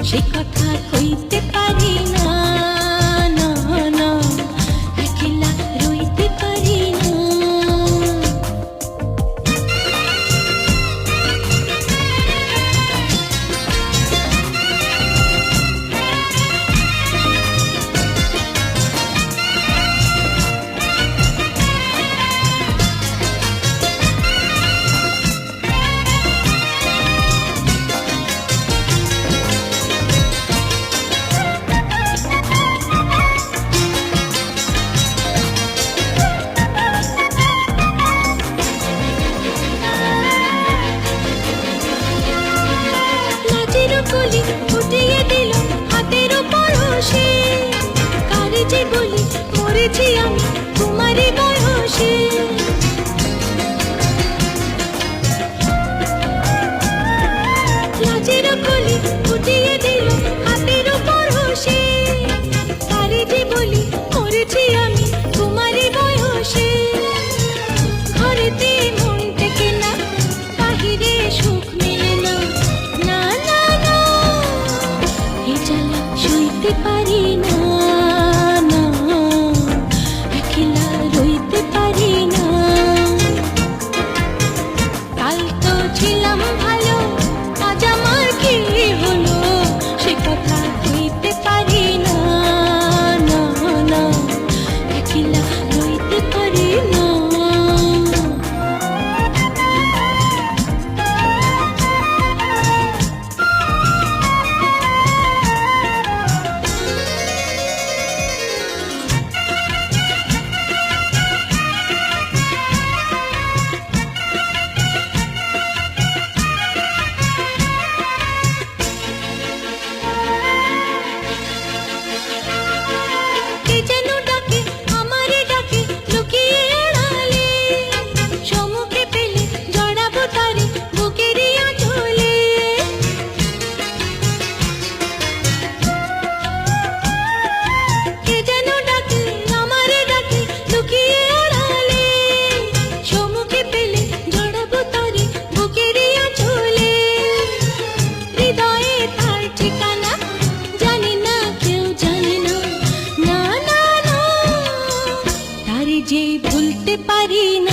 সে কথা কইতে পারি না, না না একলা রইতে পারি না। কলি ফুটিয়ে দিল হাতের পরশে, কারে যে বলি মরেছি আমি তোমারই বয়সে। লাজের কলি ফুটিয়ে দিল হাতের পরশে, কারে যে বলি মরেছি আমি তোমারই বয়সে। ঘরেতে মন টেকে না, বাহিরে সুখ মেলে না, না না না এ জ্বালা সইতে পারি না, না একলা রইতে পারি না। কাল তো ছিলাম ভালো, আজ আমার কি হলো সে কথা কইতে পারি না, না না একলা রইতে পারি না। যে ভুলতে পারি না।